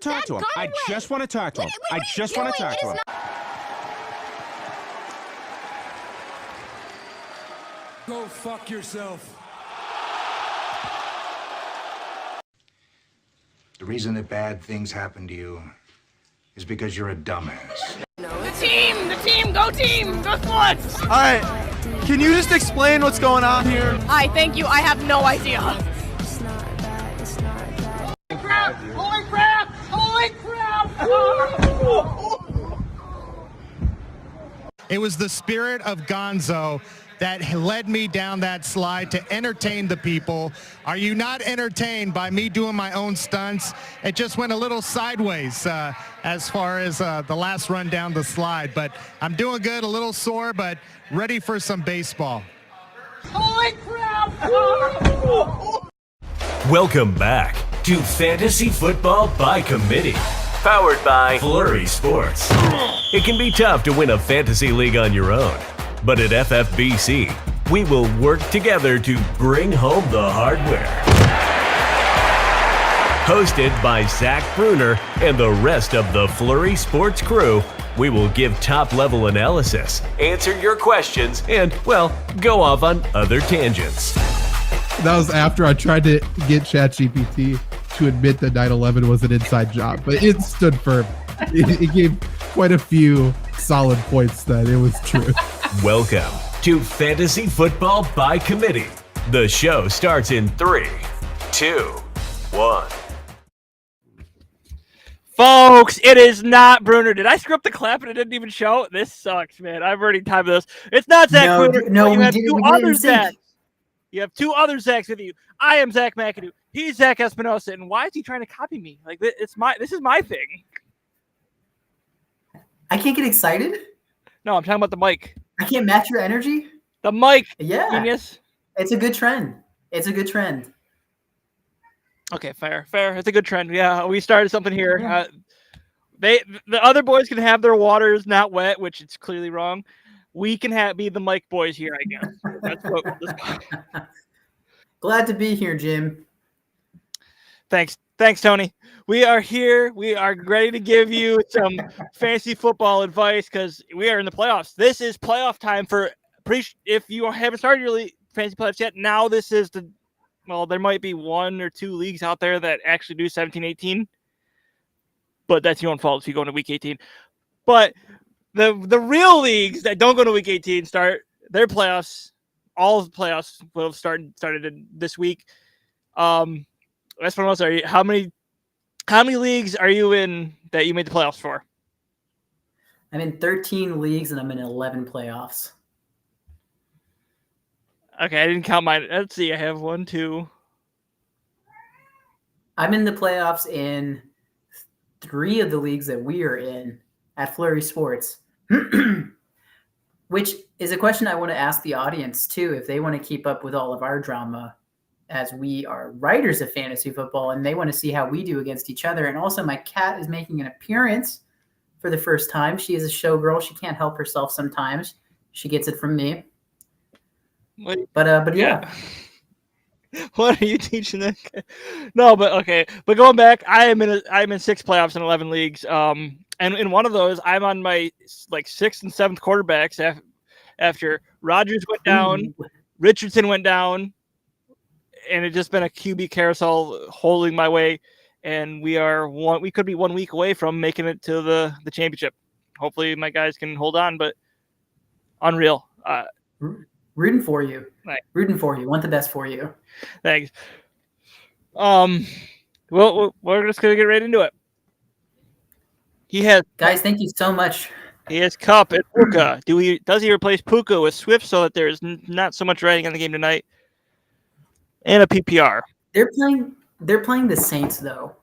Talk to him. I just want to talk to him. I just want to talk to him. Go fuck yourself. The reason that bad things happen to you is because you're a dumbass. The team, go Sports! All right, can you just explain what's going on here? Thank you, I have no idea. Holy crap! It was the spirit of Gonzo that led me down that slide to entertain the people. Are you not entertained by me doing my own stunts? It just went a little sideways as far as the last run down the slide, but I'm doing good, a little sore, but ready for some baseball. Holy crap! Welcome back to Fantasy Football by Committee, powered by Flurry Sports. It can be tough to win a fantasy league on your own, but at FFBC, we will work together to bring home the hardware. Hosted by Zach Bruner and the rest of the Flurry Sports crew, we will give top-level analysis, answer your questions, and, well, go off on other tangents. That was after I tried to get ChatGPT to admit that 9/11 was an inside job, but it stood firm. It gave quite a few solid points that it was true. Welcome to Fantasy Football by Committee. The show starts in 3, 2, 1. Folks, it is not Bruner. Did I screw up the clap and it didn't even show? This sucks, man. I've already timed this. It's not Zach Bruner. No, you we have didn't. two We other didn't sync. Zachs. You have two other Zachs with you. I am Zach McAdoo. He's Zach Espinosa. And why is he trying to copy me? Like, this is my thing. I can't get excited. No, I'm talking about the mic. I can't match your energy. The mic. Yeah, Genius. it's a good trend. It's a good trend. Okay, fair. It's a good trend. Yeah, we started something here. Yeah. The other boys can have their waters not wet, which it's clearly wrong. We can be the mic boys here, I guess. That's what. Glad to be here, Jim. Thanks, Tony. We are here. We are ready to give you some fantasy football advice because we are in the playoffs. This is playoff time for. If you haven't started your fantasy playoffs yet, now this is the. Well, there might be one or two leagues out there that actually do 17-18, but that's your own fault if you go into week 18. But the real leagues that don't go to week 18 start their playoffs. All of the playoffs will have started this week. That's what else are you? How many leagues are you in that you made the playoffs for? I'm in 13 leagues and I'm in 11 playoffs. Okay, I didn't count mine. Let's see. I have 1, 2. I'm in the playoffs in 3 of the leagues that we are in at Flurry Sports, which is a question I want to ask the audience too, if they want to keep up with all of our drama as we are writers of fantasy football and they want to see how we do against each other. And also my cat is making an appearance for the first time. She is a showgirl. She can't help herself sometimes. She gets it from me. But yeah. What are you teaching that? No, but okay. But going back, I'm in 6 playoffs and 11 leagues. And in one of those, I'm on my 6th and 7th quarterbacks after Rodgers went down, Richardson went down, and it's just been a QB carousel holding my way. And we could be 1 week away from making it to the championship. Hopefully my guys can hold on, but unreal. Rooting for you. Right. Rooting for you. Want the best for you. Thanks. Well, we're just gonna get right into it. Guys, thank you so much. He has Cup and Puka. Does he replace Puka with Swift so that there's not so much writing on the game tonight? And a PPR. They're playing the Saints though.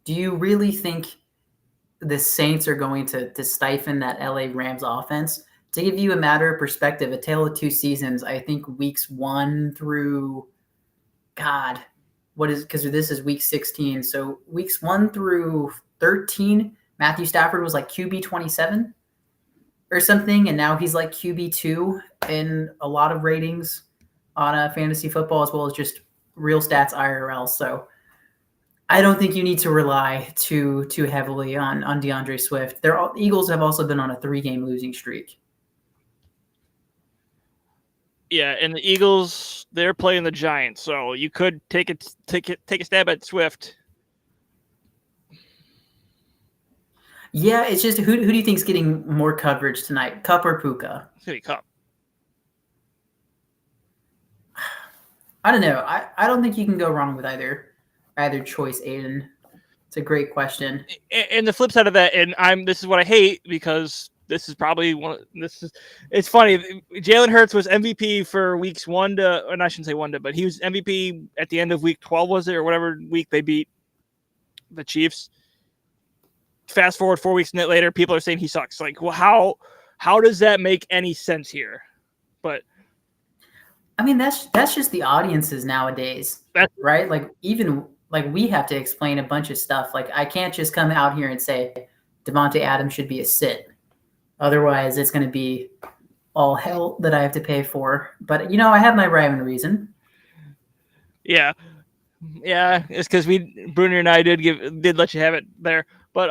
Do you really think the Saints are going to stifle that LA Rams offense? To give you a matter of perspective, a tale of 2 seasons, I think weeks 1 through, because this is week 16. So weeks 1 through 13, Matthew Stafford was like QB 27 or something. And now he's like QB 2 in a lot of ratings on fantasy football, as well as just real stats IRL. So I don't think you need to rely too heavily on DeAndre Swift. Eagles have also been on a 3-game losing streak. Yeah, and the Eagles, they're playing the Giants, so you could take a stab at Swift. Yeah, it's just who do you think's getting more coverage tonight, Kupp or Puka? It's gonna be Kupp. I don't know. I don't think you can go wrong with either choice, Aiden. It's a great question. And the flip side of that, and this is what I hate, because this is probably it's funny. Jalen Hurts was MVP for weeks 1 to, and I shouldn't say 1 to, but he was MVP at the end of week 12, was it, or whatever week they beat the Chiefs. Fast forward 4 weeks later, people are saying he sucks. Like, well, how does that make any sense here? But I mean, that's just the audiences nowadays, right? Like, even like we have to explain a bunch of stuff. Like, I can't just come out here and say Devontae Adams should be a sit. Otherwise, it's going to be all hell that I have to pay for. But, I have my rhyme and reason. Yeah, it's because Bruner and I did let you have it there. But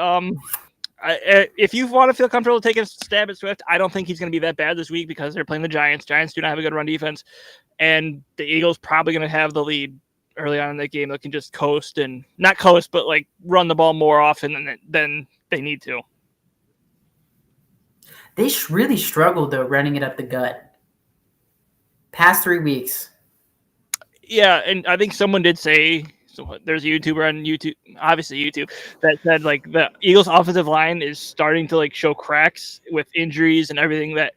if you want to feel comfortable taking a stab at Swift, I don't think he's going to be that bad this week because they're playing the Giants. Giants do not have a good run defense, and the Eagles probably going to have the lead early on in the game. They can just coast, and not coast, but like run the ball more often than they need to. They really struggled, though, running it up the gut. Past 3 weeks. Yeah, and I think someone did say, so there's a YouTuber on YouTube, obviously YouTube, that said like the Eagles' offensive line is starting to like show cracks with injuries and everything that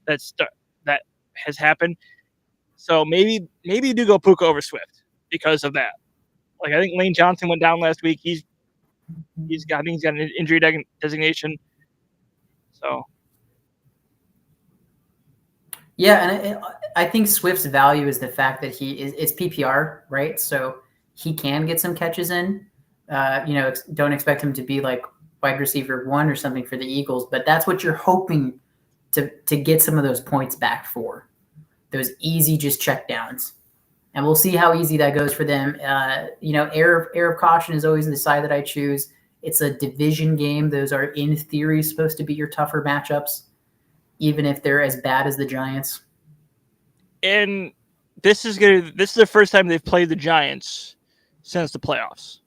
has happened. So maybe you do go Puka over Swift because of that. Like, I think Lane Johnson went down last week. I think he's got an injury designation. So. Yeah, and I think Swift's value is the fact that it's PPR, right? So he can get some catches in. Don't expect him to be like wide receiver 1 or something for the Eagles, but that's what you're hoping to get some of those points back for. Those easy just check downs. And we'll see how easy that goes for them. Air of caution is always the side that I choose. It's a division game. Those are, in theory, supposed to be your tougher matchups, even if they're as bad as the Giants. And this is the first time they've played the Giants since the playoffs,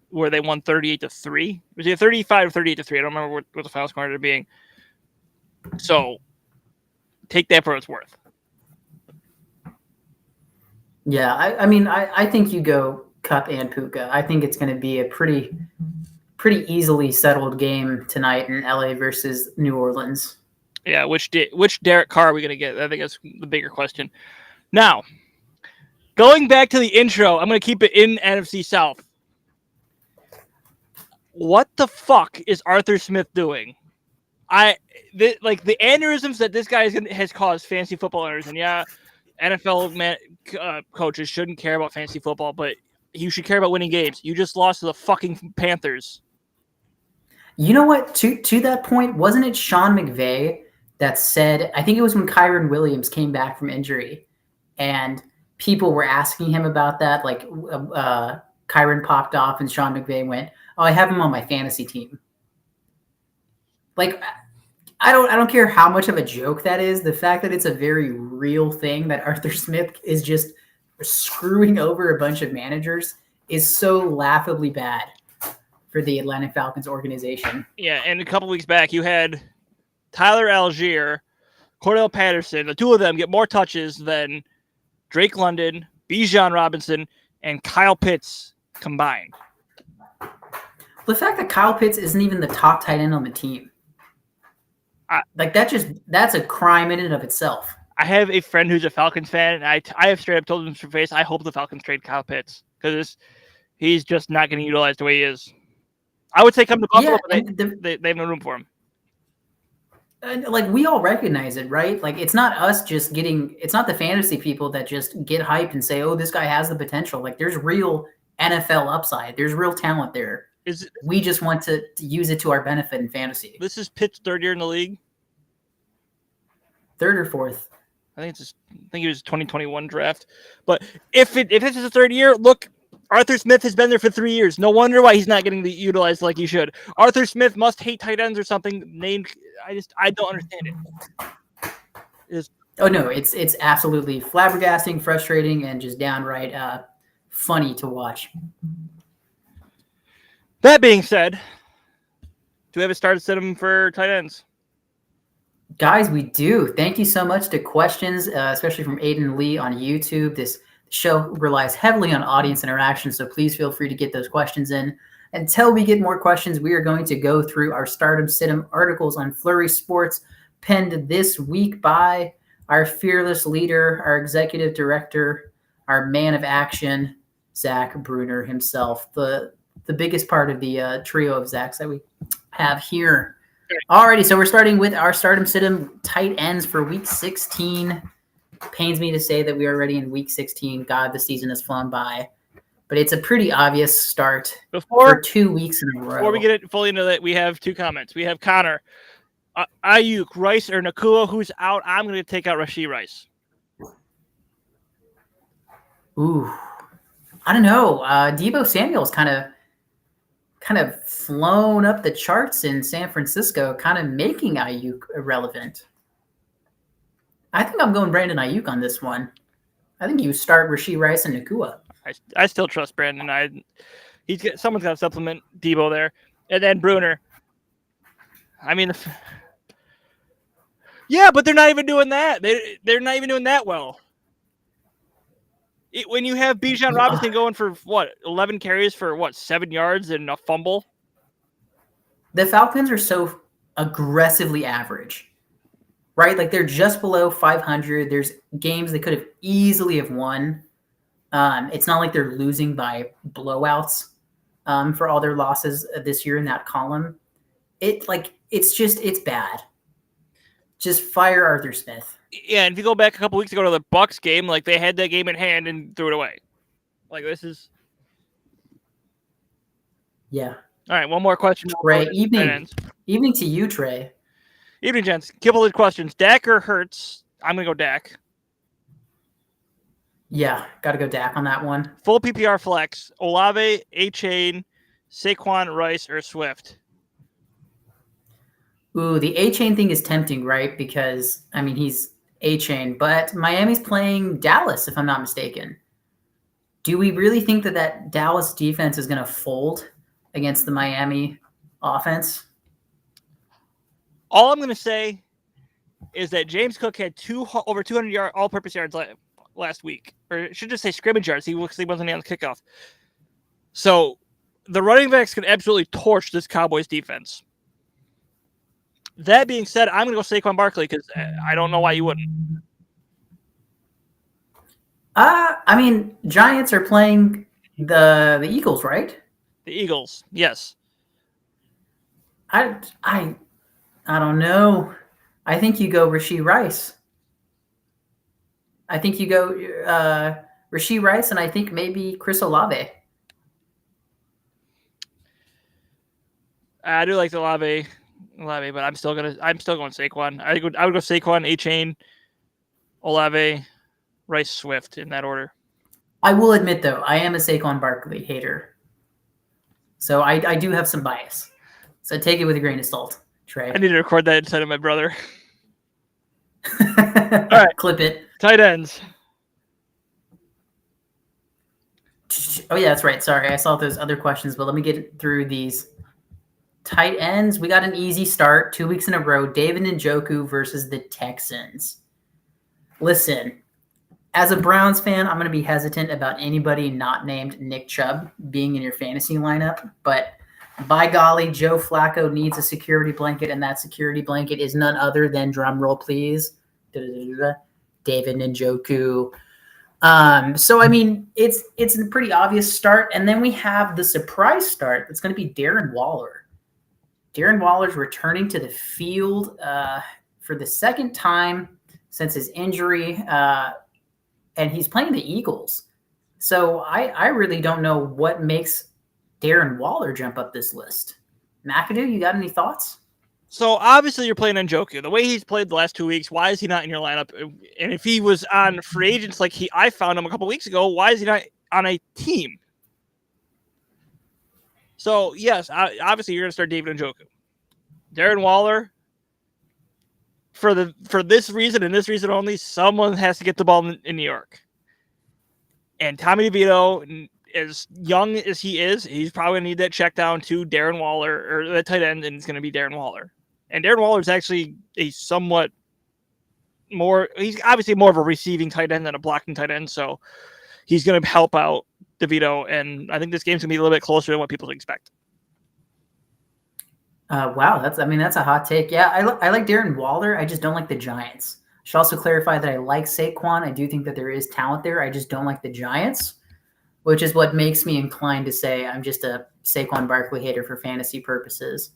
where they won 38-3. It was either 35 or 38-3. I don't remember what the final score ended up being. So take that for what it's worth. Yeah, I think you go Kupp and Puka. I think it's going to be a pretty easily settled game tonight in LA versus New Orleans. Yeah, which Derek Carr are we going to get? I think that's the bigger question. Now, going back to the intro, I'm going to keep it in NFC South. What the fuck is Arthur Smith doing? The aneurysms that this guy has caused fantasy football owners, and yeah, NFL coaches shouldn't care about fantasy football, but you should care about winning games. You just lost to the fucking Panthers. You know what? To that point, wasn't it Sean McVay that said, I think it was when Kyron Williams came back from injury, and people were asking him about that, like Kyron popped off and Sean McVay went, "Oh, I have him on my fantasy team." Like, I don't care how much of a joke that is. The fact that it's a very real thing that Arthur Smith is just screwing over a bunch of managers is so laughably bad for the Atlanta Falcons organization. Yeah, and a couple weeks back, you had Tyler Algier, Cordell Patterson. The two of them get more touches than Drake London, Bijan Robinson, and Kyle Pitts combined. The fact that Kyle Pitts isn't even the top tight end on the team. That's a crime in and of itself. I have a friend who's a Falcons fan, and I have straight up told him to his face, I hope the Falcons trade Kyle Pitts because he's just not getting utilized the way he is. I would say come to Buffalo, but they have no room for him. And we all recognize it, right? Like, it's not us just it's not the fantasy people that just get hyped and say, oh, this guy has the potential. Like, there's real NFL upside. There's real talent there. We just want to use it to our benefit in fantasy. This is Pitt's third year in the league. Third or fourth? I think it was 2021 draft. But if this is the third year, look, Arthur Smith has been there for 3 years. No wonder why he's not getting utilized like he should. Arthur Smith must hate tight ends or something. Named, I don't understand it. Oh no, it's absolutely flabbergasting, frustrating, and just downright funny to watch. That being said, do we have a start system for tight ends? Guys, we do. Thank you so much to questions, especially from Aiden Lee on YouTube. This show relies heavily on audience interaction, so please feel free to get those questions in. Until we get more questions, we are going to go through our Stardom Situm articles on Flurry Sports, penned this week by our fearless leader, our executive director, our man of action, Zach Bruner himself, the biggest part of the trio of Zachs that we have here. Alrighty, so we're starting with our Stardom Situm tight ends for Week 16. Pains me to say that we are already in Week 16. God, the season has flown by. But it's a pretty obvious start for 2 weeks in a row. Before we get it fully into that, we have two comments. We have Connor. Ayuk, Rice, or Nakua, who's out? I'm going to take out Rashee Rice. Ooh, I don't know. Deebo Samuel's kind of flown up the charts in San Francisco, kind of making Ayuk irrelevant. I think I'm going Brandon Ayuk on this one. I think you start Rashee Rice and Nakua. I still trust Brandon. Someone's got to supplement Deebo there, and then Bruner. I mean, yeah, but they're not even doing that. They're not even doing that well. When you have Bijan Robinson going for 11 carries for 7 yards and a fumble. The Falcons are so aggressively average, right? Like they're just below 500. There's games they could have easily have won. It's not like they're losing by blowouts for all their losses this year in that column. It's bad. Just fire Arthur Smith. Yeah, and if you go back a couple weeks ago to the Bucs game, like they had that game in hand and threw it away. Like this is. Yeah. All right, one more question. Trey, evening to you, Trey. Evening, gents. Couple of questions. Dak or Hurts? I'm gonna go Dak. Yeah, got to go Dak on that one. Full PPR flex. Olave, A-Chain, Saquon, Rice, or Swift? Ooh, the A-Chain thing is tempting, right? Because, I mean, he's A-Chain, but Miami's playing Dallas, if I'm not mistaken. Do we really think that Dallas defense is going to fold against the Miami offense? All I'm going to say is that James Cook had over 200 all-purpose yards last week. Or I should just say scrimmage yards. He wasn't on the kickoff. So the running backs can absolutely torch this Cowboys defense. That being said, I'm going to go Saquon Barkley because I don't know why you wouldn't. I mean, Giants are playing the Eagles, right? The Eagles, yes. I don't know. I think you go Rashee Rice. I think you go Rashee Rice, and I think maybe Chris Olave. I do like the Olave, but I'm still going Saquon. I would go Saquon, A-Chain, Olave, Rice, Swift in that order. I will admit though, I am a Saquon Barkley hater, so I do have some bias. So take it with a grain of salt, Trey. I need to record that inside of my brother. All right, clip it. Tight ends. Oh yeah, that's right. Sorry, I saw those other questions, but let me get through these. Tight ends, we got an easy start 2 weeks in a row. David Njoku versus the Texans. Listen, as a Browns fan, I'm going to be hesitant about anybody not named Nick Chubb being in your fantasy lineup. But by golly, Joe Flacco needs a security blanket, and that security blanket is none other than, drum roll please, David Njoku. So, I mean, it's a pretty obvious start. And then we have the surprise start. It's going to be Darren Waller. Darren Waller's returning to the field for the second time since his injury, and he's playing the Eagles. So I really don't know what makes Darren Waller jump up this list. McAdoo, you got any thoughts? So obviously you're playing Njoku. The way he's played the last 2 weeks, why is he not in your lineup? And if he was on free agents like I found him a couple weeks ago, why is he not on a team? So, yes, obviously you're going to start David Njoku. Darren Waller, for this reason and this reason only, someone has to get the ball in New York. And Tommy DeVito, as young as he is, he's probably going to need that check down to Darren Waller, or the tight end, and it's going to be Darren Waller. And Darren Waller is actually a somewhat more, he's obviously more of a receiving tight end than a blocking tight end, so he's going to help out DeVito, and I think this game's going to be a little bit closer than what people expect. Wow, that's a hot take. Yeah, I like Darren Waller. I just don't like the Giants. I should also clarify that I like Saquon. I do think that there is talent there. I just don't like the Giants, which is what makes me inclined to say I'm just a Saquon Barkley hater for fantasy purposes.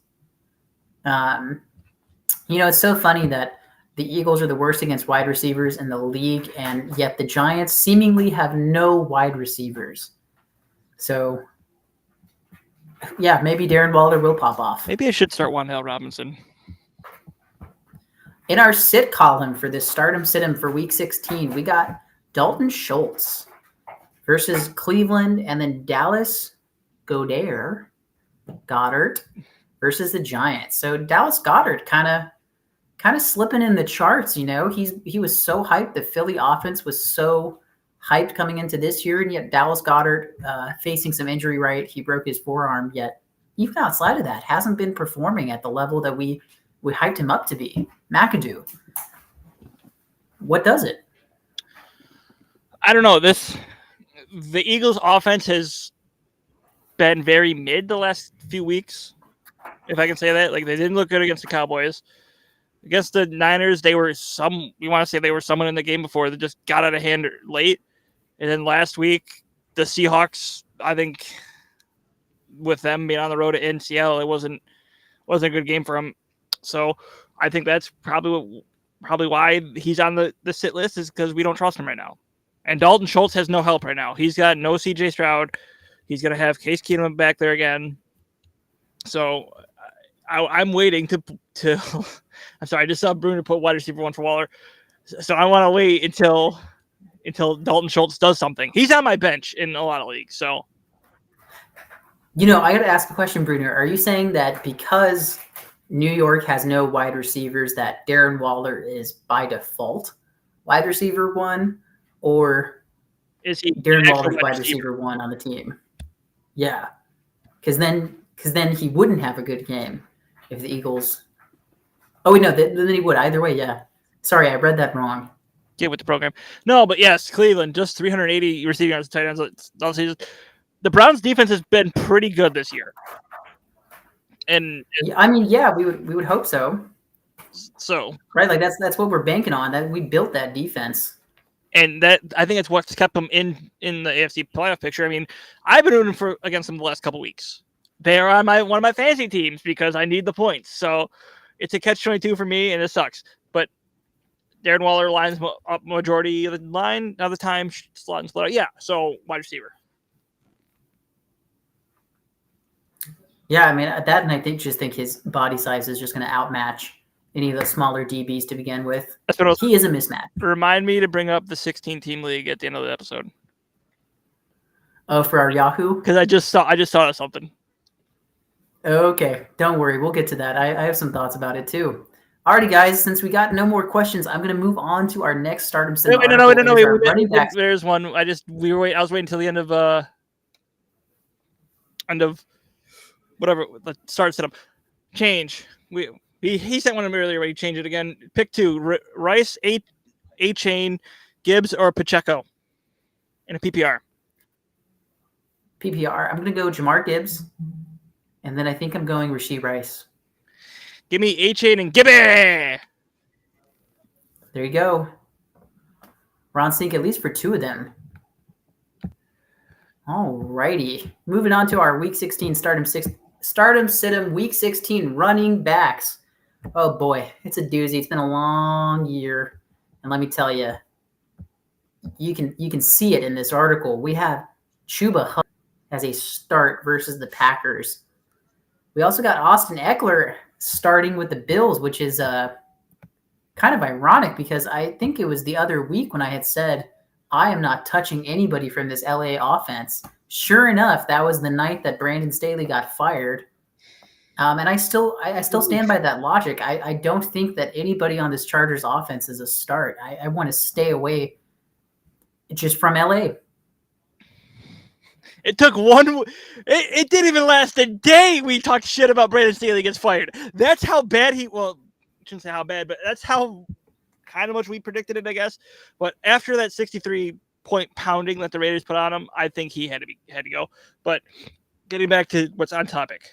It's so funny that the Eagles are the worst against wide receivers in the league, and yet the Giants seemingly have no wide receivers. So, yeah, maybe Darren Waller will pop off. Maybe I should start Wan'Dale Robinson. In our sit column for this Stardom Sit-em for Week 16, we got Dalton Schultz versus Cleveland, and then Dallas Goddard versus the Giants. So Dallas Goedert kind of slipping in the charts. He was so hyped. The Philly offense was so hyped coming into this year, and yet Dallas Goedert facing some injury, right? He broke his forearm, yet even outside of that, hasn't been performing at the level that we hyped him up to be. McAdoo, what does it? I don't know. The Eagles offense has been very mid the last few weeks, if I can say that. Like, they didn't look good against the Cowboys. Against the Niners, we want to say they were someone in the game before that just got out of hand late. And then last week, the Seahawks, I think with them being on the road in Seattle, it wasn't a good game for them. So I think that's probably why he's on the sit list, is because we don't trust him right now. And Dalton Schultz has no help right now. He's got no CJ Stroud. He's going to have Case Keenum back there again. So I'm waiting to I'm sorry, I just saw Bruno put wide receiver 1 for Waller. So I want to wait until Dalton Schultz does something. He's on my bench in a lot of leagues. So, I got to ask a question, Bruno. Are you saying that because New York has no wide receivers, that Darren Waller is by default wide receiver 1, or is he Darren Waller wide receiver 1 on the team? Yeah, because then he wouldn't have a good game if the Eagles. Oh, wait, no, then he would. Either way, yeah. Sorry, I read that wrong. Get with the program. No, but yes, Cleveland, just 380 receiving yards tight ends all season. The Browns' defense has been pretty good this year. And we would hope so. So right, like that's what we're banking on. That we built that defense, and that I think it's what's kept them in the AFC playoff picture. I mean, I've been rooting against them the last couple weeks. They are on one of my fantasy teams because I need the points. So it's a catch-22 for me, and it sucks. But Darren Waller lines up majority of the time, slot and split out. Yeah, so wide receiver. Yeah, I mean, at that, and I think his body size is just going to outmatch any of the smaller DBs to begin with. He is a mismatch. Remind me to bring up the 16-team league at the end of the episode. Oh, for our Yahoo? Because I just saw something. Okay, don't worry. We'll get to that. I have some thoughts about it, too. Alrighty, guys, since we got no more questions, I'm going to move on to our next Stardom Sit-em. No. There's one. I was waiting until the end of whatever. Let's start Sit-em. Change. He sent one to me earlier. He changed it again. Pick 2: Rice, A-Chain, Gibbs, or Pacheco in a PPR. PPR. I'm going to go Jamar Gibbs, and then I think I'm going Rashee Rice. Give me A-Chain and Gibby. There you go. Ron Sink, at least for 2 of them. All righty. Moving on to our Week 16 Stardom Sit-em Week 16 running backs. Oh, boy. It's a doozy. It's been a long year. And let me tell you, you can see it in this article. We have Chuba Hubbard as a start versus the Packers. We also got Austin Eckler starting with the Bills, which is kind of ironic because I think it was the other week when I had said I am not touching anybody from this LA offense. sure enough, that was the night that Brandon Staley got fired. And I still stand by that logic. I don't think that anybody on this Chargers offense is a start. I want to stay away just from LA. It took it didn't even last a day. We talked shit about Brandon Staley gets fired. That's how bad I shouldn't say how bad, but that's how kind of much we predicted it, I guess. But after that 63-point pounding that the Raiders put on him, I think he had to go. But getting back to what's on topic.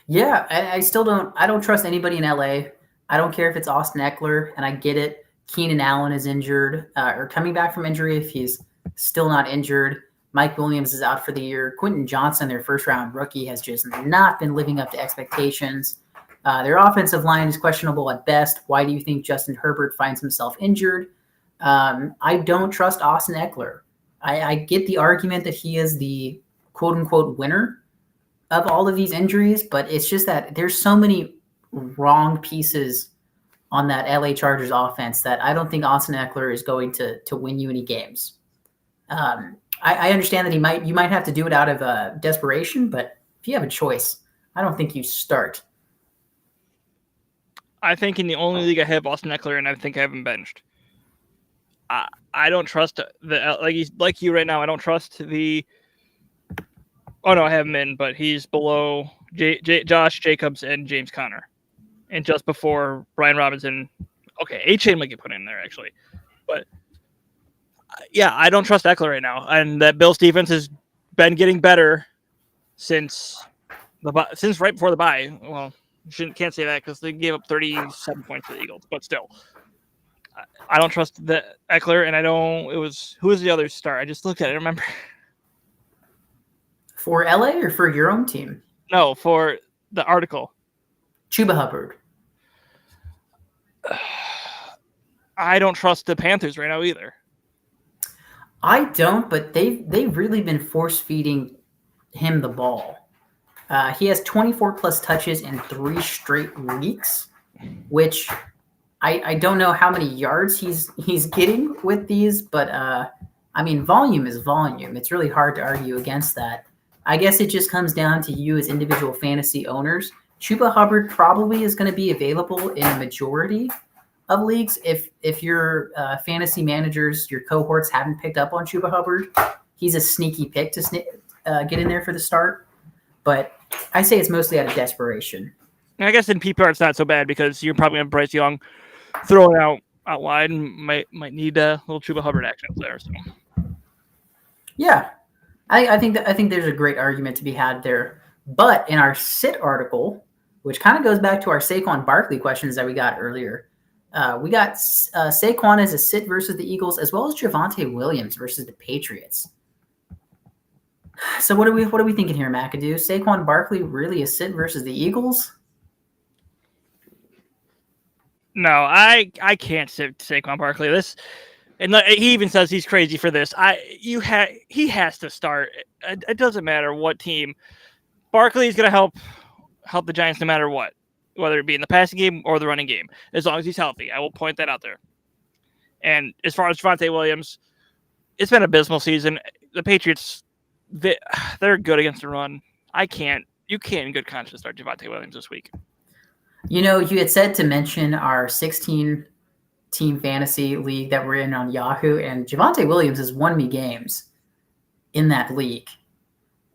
Yeah, I still don't trust anybody in LA. I don't care if it's Austin Eckler, and I get it. Keenan Allen is injured or coming back from injury if he's still not injured. Mike Williams is out for the year. Quentin Johnson, their first-round rookie, has just not been living up to expectations. Their offensive line is questionable at best. Why do you think Justin Herbert finds himself injured? I don't trust Austin Eckler. I get the argument that he is the quote-unquote winner of all of these injuries, but it's just that there's so many wrong pieces on that LA Chargers offense that I don't think Austin Eckler is going to win you any games. I understand that you might have to do it out of desperation, but if you have a choice, I don't think you start. I think in the only league I have Austin Eckler, and I think I have him benched. I don't trust like you right now. I don't trust the. Oh no, I have him in, but he's below Josh Jacobs and James Conner, and just before Brian Robinson. Okay, A-Chain might get put in there actually, but yeah, I don't trust Eckler right now, and that Bills defense has been getting better since right before the bye. Well, can't say that because they gave up 37 points to the Eagles, but still, I don't trust the Eckler, and who was the other star? I just looked at it. Remember. For LA or for your own team? No, for the article. Chuba Hubbard. I don't trust the Panthers right now either. I don't, but they've really been force feeding him the ball. He has 24 plus touches in 3 straight weeks, which I don't know how many yards he's getting with these, but I mean, volume is volume. It's really hard to argue against that. I guess it just comes down to you as individual fantasy owners. Chuba Hubbard probably is going to be available in a majority of leagues. If your fantasy managers, your cohorts haven't picked up on Chuba Hubbard, he's a sneaky pick to get in there for the start. But I say it's mostly out of desperation. I guess in PPR it's not so bad because you're probably going to Bryce Young throwing out wide and might need a little Chuba Hubbard action there. So. Yeah. I think there's a great argument to be had there. But in our sit article, which kind of goes back to our Saquon Barkley questions that we got earlier, we got Saquon as a sit versus the Eagles, as well as Javonte Williams versus the Patriots. So what are we thinking here, McAdoo? Saquon Barkley really a sit versus the Eagles? No, I can't sit Saquon Barkley. And he even says he's crazy for this. He has to start. It doesn't matter what team. Barkley is going to help the Giants no matter what, whether it be in the passing game or the running game, as long as he's healthy. I will point that out there. And as far as Javonte Williams, it's been an abysmal season. The Patriots, they're good against the run. You can't in good conscience start Javonte Williams this week. You know, you had said to mention our 16-team fantasy league that we're in on Yahoo, and Javonte Williams has won me games in that league.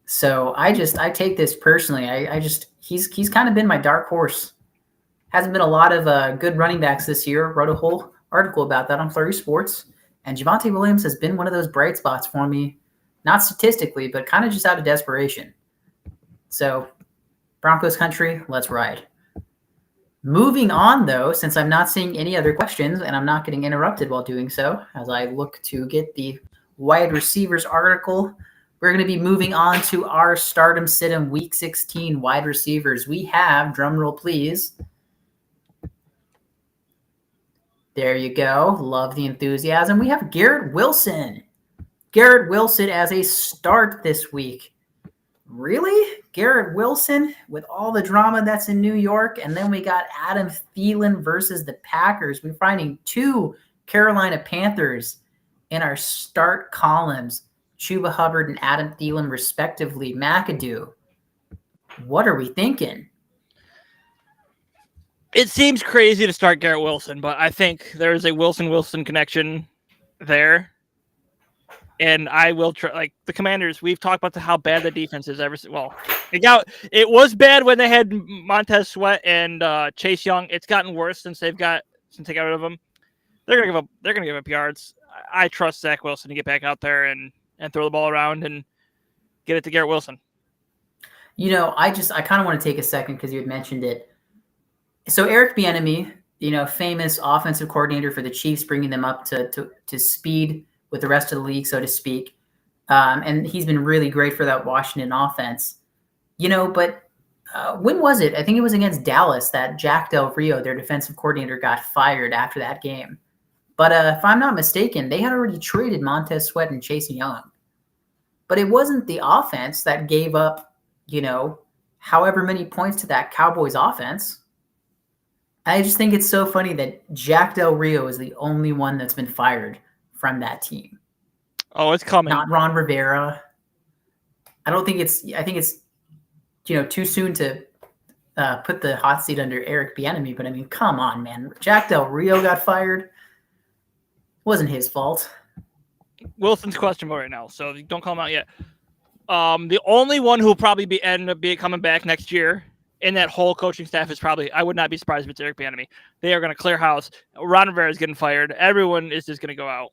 So I take this personally. He's kind of been my dark horse. Hasn't been a lot of good running backs this year. Wrote a whole article about that on Flurry Sports. And Javonte Williams has been one of those bright spots for me, not statistically, but kind of just out of desperation. So Broncos country, let's ride. Moving on, though, since I'm not seeing any other questions and I'm not getting interrupted while doing so, as I look to get the wide receivers article, we're going to be moving on to our Stardom Sit-em Week 16 wide receivers. We have, drumroll please. There you go. Love the enthusiasm. We have Garrett Wilson. Garrett Wilson as a start this week. Really? Garrett Wilson with all the drama that's in New York. And then we got Adam Thielen versus the Packers. We're finding 2 Carolina Panthers in our start columns. Chuba Hubbard and Adam Thielen, respectively. McAdoo, what are we thinking? It seems crazy to start Garrett Wilson, but I think there is a Wilson connection there. And I will try, like the Commanders. We've talked about how bad the defense is it was bad when they had Montez Sweat and Chase Young. It's gotten worse since they got rid of them. They're gonna give up yards. I trust Zach Wilson to get back out there and throw the ball around and get it to Garrett Wilson. I kind of want to take a second because you had mentioned it. So Eric Bieniemy, famous offensive coordinator for the Chiefs, bringing them up to speed with the rest of the league, so to speak. And he's been really great for that Washington offense. But when was it? I think it was against Dallas that Jack Del Rio, their defensive coordinator, got fired after that game. But if I'm not mistaken, they had already traded Montez Sweat and Chase Young. But it wasn't the offense that gave up, however many points to that Cowboys offense. I just think it's so funny that Jack Del Rio is the only one that's been fired from that team. Oh, it's coming. Not Ron Rivera. I think it's too soon to put the hot seat under Eric Bieniemy, but I mean, come on, man. Jack Del Rio got fired. Wasn't his fault. Wilson's questionable right now, so don't call him out yet. The only one who will probably end up coming back next year in that whole coaching staff is I would not be surprised if it's Eric Bieniemy. They are going to clear house. Ron Rivera is getting fired. Everyone is just going to go out.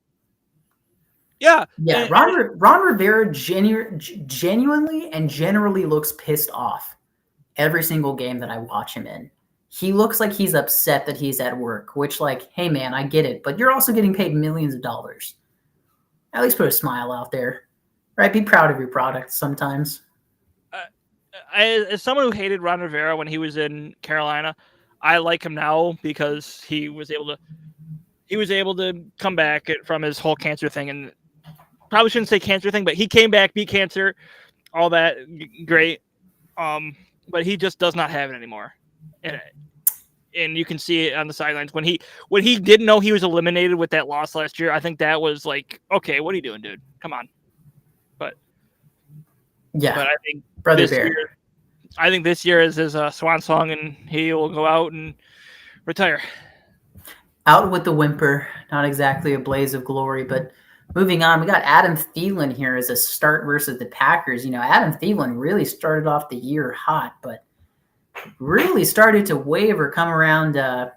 Yeah. Yeah. Ron Rivera genuinely and generally looks pissed off every single game that I watch him in. He looks like he's upset that he's at work, which, hey, man, I get it, but you're also getting paid millions of dollars. At least put a smile out there, right? Be proud of your product sometimes. As someone who hated Ron Rivera when he was in Carolina, I like him now because he was able to come back from his whole cancer thing, and probably shouldn't say cancer thing, but he came back, beat cancer, all that great. But he just does not have it anymore. And you can see it on the sidelines when he didn't know he was eliminated with that loss last year. I think that was like, okay, what are you doing, dude? Come on. But I think Brother Bear. I think this year is his swan song, and he will go out and retire. Out with the whimper, not exactly a blaze of glory, but moving on, we got Adam Thielen here as a start versus the Packers. Adam Thielen really started off the year hot, but really started to waver, come around, I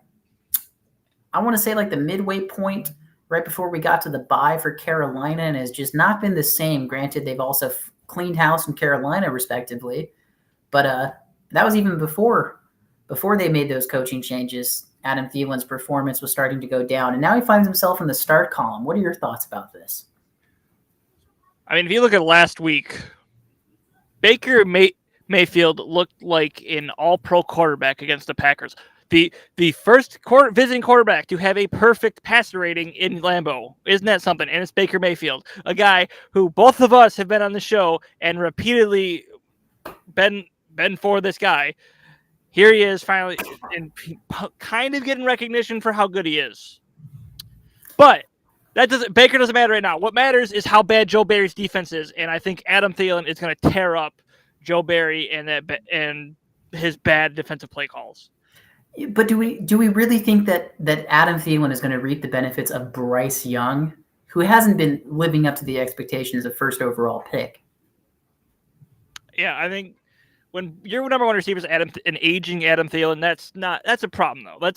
want to say the midway point right before we got to the bye for Carolina, and has just not been the same. Granted, they've also cleaned house in Carolina, respectively. But that was even before they made those coaching changes. Adam Thielen's performance was starting to go down, and now he finds himself in the start column. What are your thoughts about this? I mean, if you look at last week, Baker Mayfield looked like an all-pro quarterback against the Packers. The first visiting quarterback to have a perfect passer rating in Lambeau. Isn't that something? And it's Baker Mayfield, a guy who both of us have been on the show and repeatedly been for this guy. Here he is finally and kind of getting recognition for how good he is. But Baker doesn't matter right now. What matters is how bad Joe Barry's defense is, and I think Adam Thielen is going to tear up Joe Barry and his bad defensive play calls. But do we really think that Adam Thielen is going to reap the benefits of Bryce Young, who hasn't been living up to the expectations of first overall pick? Yeah, I think when your number one receiver is an aging Adam Thielen, that's a problem though. I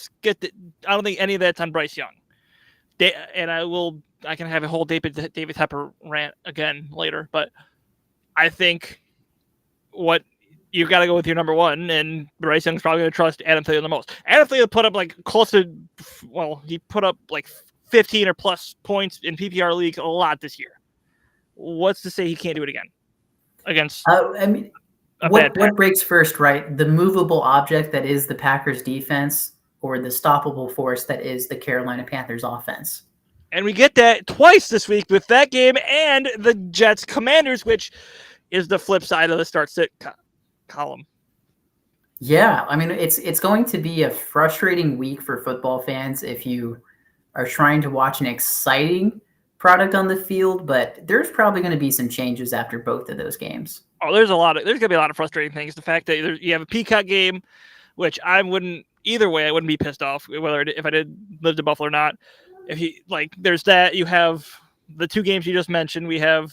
don't think any of that's on Bryce Young. And I can have a whole David Tepper rant again later, but I think what you've got to go with your number one, and Bryce Young's probably going to trust Adam Thielen the most. Adam Thielen put up he put up 15 or plus points in PPR leagues a lot this year. What's to say he can't do it again against? What breaks first, right? The movable object that is the Packers defense, or the stoppable force that is the Carolina Panthers offense? And we get that twice this week with that game and the Jets Commanders, which is the flip side of the start-sit column. Yeah, I mean, it's going to be a frustrating week for football fans if you are trying to watch an exciting product on the field, but there's probably going to be some changes after both of those games. Oh, there's going to be a lot of frustrating things. The fact that you have a Peacock game, which I wouldn't be pissed off if I did live in Buffalo or not. There's that. You have the two games you just mentioned. We have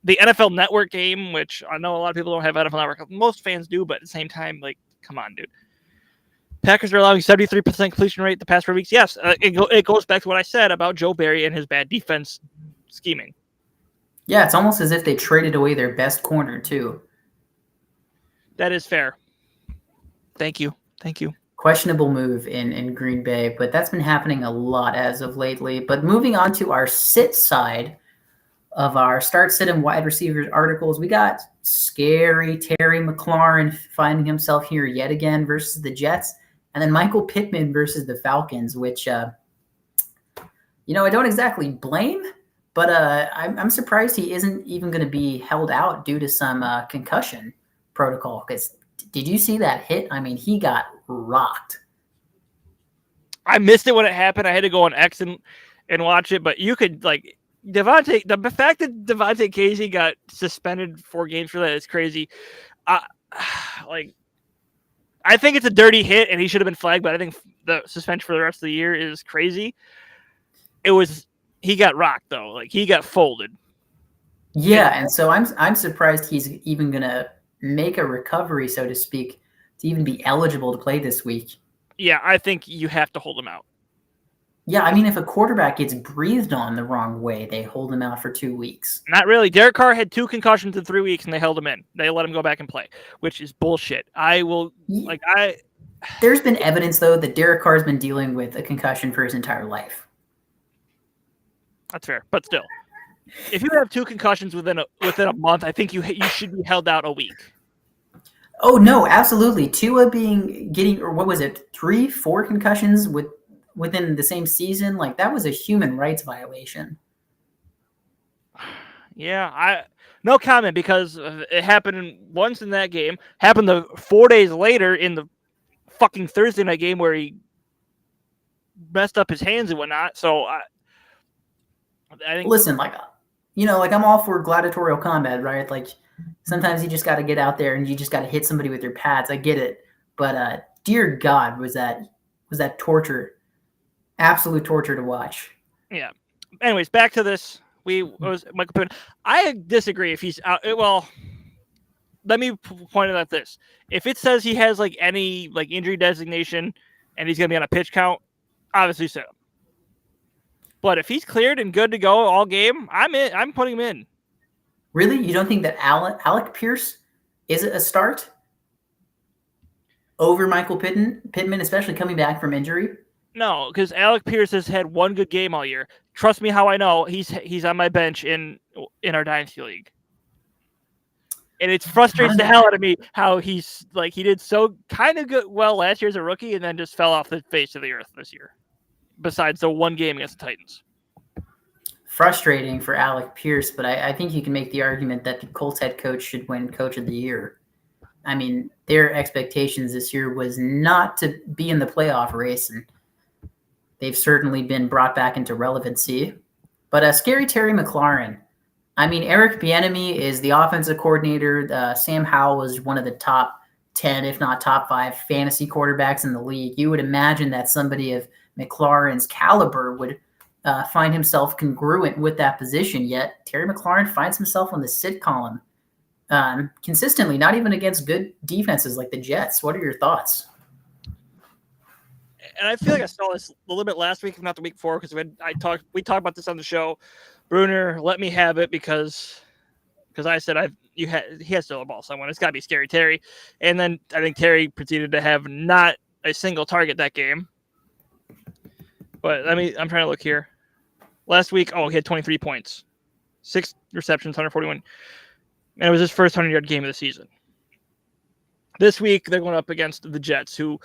the NFL Network game, which I know a lot of people don't have NFL Network. Most fans do, but at the same time, come on, dude. Packers are allowing 73% completion rate the past 4 weeks. Yes, it goes back to what I said about Joe Barry and his bad defense scheming. Yeah, it's almost as if they traded away their best corner, too. That is fair. Thank you. Questionable move in Green Bay, but that's been happening a lot as of lately. But moving on to our sit side of our start, sit, and wide receivers articles, we got scary Terry McLaurin finding himself here yet again versus the Jets, and then Michael Pittman versus the Falcons, which, I don't exactly blame, but I'm surprised he isn't even going to be held out due to some concussion protocol. Because did you see that hit? I mean, he got rocked. I missed it when it happened. I had to go on X and watch it, but you could the fact that Devontae Casey got suspended 4 games for that is crazy. I think it's a dirty hit and he should have been flagged, but I think the suspension for the rest of the year is crazy. He got rocked though. He got folded. Yeah. And so I'm surprised he's even going to make a recovery, so to speak, to even be eligible to play this week. Yeah. I think you have to hold him out. Yeah, I mean, if a quarterback gets breathed on the wrong way, they hold him out for 2 weeks. Not really. Derek Carr had 2 concussions in 3 weeks, and they held him in. They let him go back and play, which is bullshit. There's been evidence, though, that Derek Carr's been dealing with a concussion for his entire life. That's fair, but still. If you have 2 concussions within a month, I think you should be held out a week. Oh, no, absolutely. Tua getting, or what was it, 3-4 concussions within the same season, that was a human rights violation. Yeah, no comment, because it happened once in that game. Happened 4 days later in the fucking Thursday night game where he messed up his hands and whatnot. So I think. Listen, I'm all for gladiatorial combat, right? Sometimes you just got to get out there and you just got to hit somebody with your pads. I get it, but dear God, was that torture. Absolute torture to watch. Yeah. Anyways, back to this. Was Michael Pittman. I disagree if he's out. Well, let me point out this. If it says he has any injury designation and he's going to be on a pitch count, obviously sit him. But if he's cleared and good to go all game, I'm putting him in. Really? You don't think that Alec Pierce is a start over Michael Pittman, especially coming back from injury? No, because Alec Pierce has had 1 good game all year. Trust me, how I know he's on my bench in our Dynasty League, and it frustrates the hell out of me how he did so kind of good last year as a rookie, and then just fell off the face of the earth this year. Besides the 1 game against the Titans, frustrating for Alec Pierce, but I think you can make the argument that the Colts head coach should win Coach of the Year. I mean, their expectations this year was not to be in the playoff race, and they've certainly been brought back into relevancy. But scary Terry McLaurin. I mean, Eric Bieniemy is the offensive coordinator. Sam Howell was one of the top 10, if not top 5 fantasy quarterbacks in the league. You would imagine that somebody of McLaurin's caliber would find himself congruent with that position. Yet Terry McLaurin finds himself on the sit column consistently, not even against good defenses like the Jets. What are your thoughts? And I feel like I saw this a little bit last week, if not the week before, because we talked about this on the show. Bruner let me have it because I said he has to throw the ball someone. It's got to be Scary Terry. And then I think Terry proceeded to have not a single target that game. But I'm trying to look here. Last week, he had 23 points, 6 receptions, 141. And it was his first 100-yard game of the season. This week, they're going up against the Jets, who,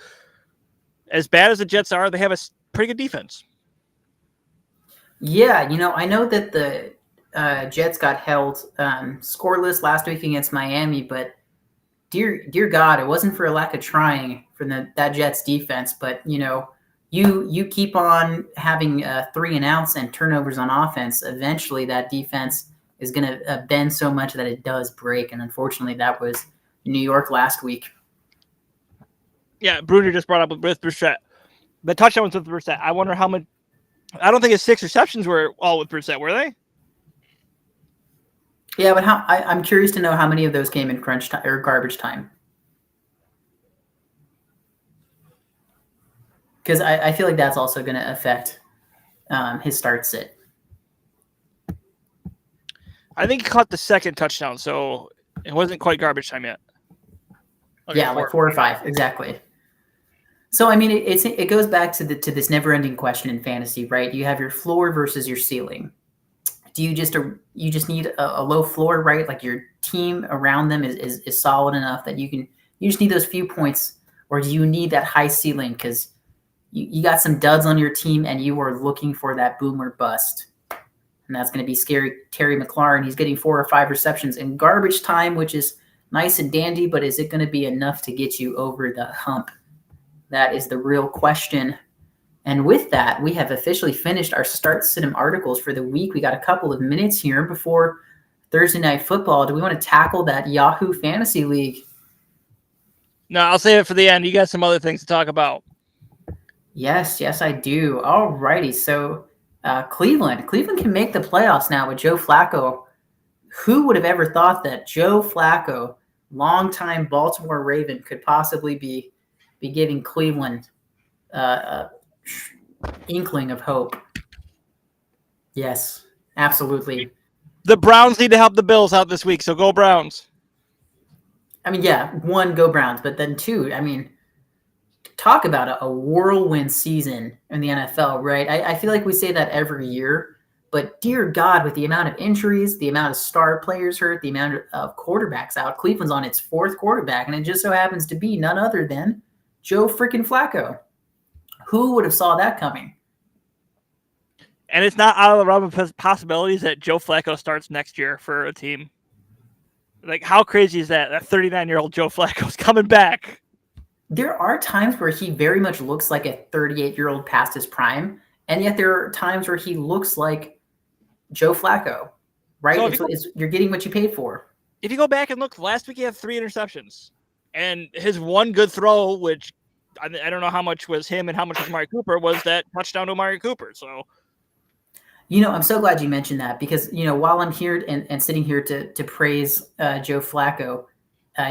as bad as the Jets are, they have a pretty good defense. Yeah, I know that the Jets got held scoreless last week against Miami, but dear God, it wasn't for a lack of trying for that Jets defense. But, you you keep on having 3 and outs and turnovers on offense, eventually that defense is going to bend so much that it does break. And unfortunately, that was New York last week. Yeah, Bruner just brought up with Brissett. The touchdown was with Brissett. I wonder how much. I don't think his 6 receptions were all with Brissett, were they? Yeah, but I'm curious to know how many of those came in crunch time or garbage time. Because I feel like that's also going to affect his start sit. I think he caught the second touchdown, so it wasn't quite garbage time yet. Okay, Yeah, like 4 or 5, exactly. So I mean, it goes back to this never-ending question in fantasy, right? You have your floor versus your ceiling. Do you just need a low floor, right? Like your team around them is solid enough that you just need those few points, or do you need that high ceiling because you got some duds on your team and you are looking for that boom or bust? And that's going to be scary. Terry McLaurin, he's getting 4 or 5 receptions in garbage time, which is nice and dandy, but is it going to be enough to get you over the hump? That is the real question. And with that, we have officially finished our Start Sit-em articles for the week. We got a couple of minutes here before Thursday Night Football. Do we want to tackle that Yahoo Fantasy League? No, I'll save it for the end. You got some other things to talk about. Yes, I do. All righty. So Cleveland can make the playoffs now with Joe Flacco. Who would have ever thought that Joe Flacco, longtime Baltimore Raven, could possibly be giving Cleveland inkling of hope? Yes, absolutely. The Browns need to help the Bills out this week, so go Browns. I mean, yeah, 1, go Browns, but then 2, I mean, talk about a whirlwind season in the NFL, right? I feel like we say that every year, but dear God, with the amount of injuries, the amount of star players hurt, the amount of quarterbacks out, Cleveland's on its 4th quarterback, and it just so happens to be none other than Joe freaking Flacco. Who would have saw that coming? And it's not out of the realm of possibilities that Joe Flacco starts next year for a team. Like, how crazy is that? That 39-year-old Joe Flacco's coming back. There are times where he very much looks like a 38-year-old past his prime, and yet there are times where he looks like Joe Flacco, right? So you're getting what you paid for. If you go back and look, last week he had 3 interceptions. And his one good throw, which I don't know how much was him and how much was Amari Cooper, was that touchdown to Amari Cooper. So, I'm so glad you mentioned that because, while I'm here and sitting here to praise Joe Flacco,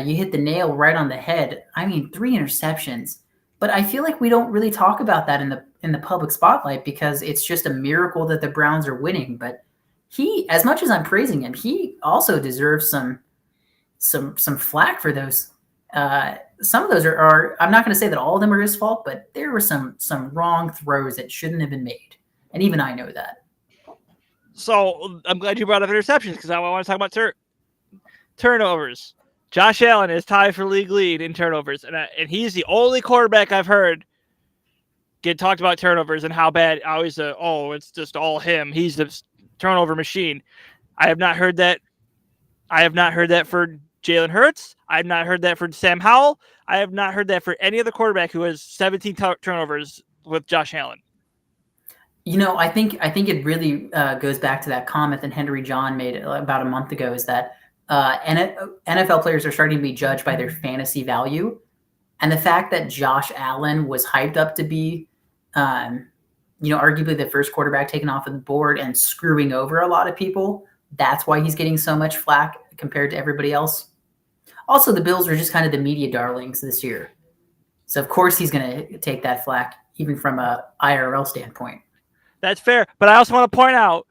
you hit the nail right on the head. I mean, 3 interceptions, but I feel like we don't really talk about that in the public spotlight because it's just a miracle that the Browns are winning. But he, as much as I'm praising him, he also deserves some flack for those. Some of those are I'm not going to say that all of them are his fault, but there were some wrong throws that shouldn't have been made. And even I know that. So I'm glad you brought up interceptions because I want to talk about turnovers. Josh Allen is tied for league lead in turnovers, and he's the only quarterback I've heard get talked about turnovers and how bad. Always, it's just all him. He's the turnover machine. I have not heard that. I have not heard that for Jalen Hurts. I have not heard that for Sam Howell. I have not heard that for any other quarterback who has 17 turnovers with Josh Allen. I think it really goes back to that comment that Henry John made about a month ago, is that NFL players are starting to be judged by their fantasy value. And the fact that Josh Allen was hyped up to be, arguably the first quarterback taken off of the board and screwing over a lot of people, that's why he's getting so much flack compared to everybody else. Also, the Bills are just kind of the media darlings this year. So, of course, he's going to take that flack, even from a IRL standpoint. That's fair. But I also want to point out,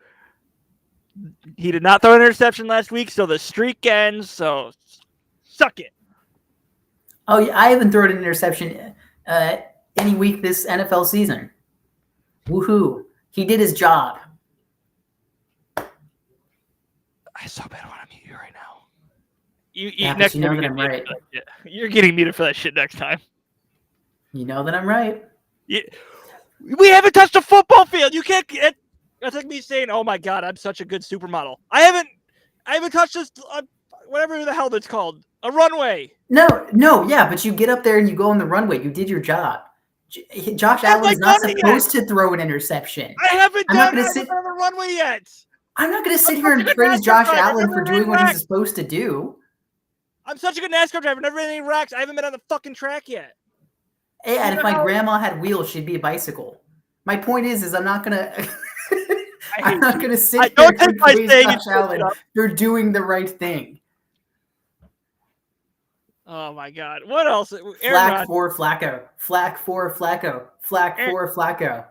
he did not throw an interception last week, so the streak ends. So, suck it. Oh, yeah, I haven't thrown an interception any week this NFL season. Woohoo. He did his job. I so bad want to mute you right now. Next time that I'm right. You're getting muted for that shit next time. You know that I'm right. Yeah. We haven't touched a football field. You can't. That's like me saying, "Oh my God, I'm such a good supermodel." I haven't touched this. Whatever the hell that's called, a runway. No, yeah, but you get up there and you go on the runway. You did your job. Josh Allen's not supposed to throw an interception. I haven't I'm not done gonna it on the runway yet. I'm not going to sit here such and a good praise NASCAR Josh driver. Allen Never for doing ran what track. he's supposed to do. I'm such a good NASCAR driver. Never ran any racks. I haven't been on the fucking track yet. Yeah, and You if my know- grandma had wheels, she'd be a bicycle. My point is I'm not gonna I'm hate not you. gonna I sit here don't and take my praise saying Josh it's Allen up. for doing the right thing. Oh my God! What else? Aaron Flack Rodgers. for Flacco. Flack for Flacco. Flack for Flacco.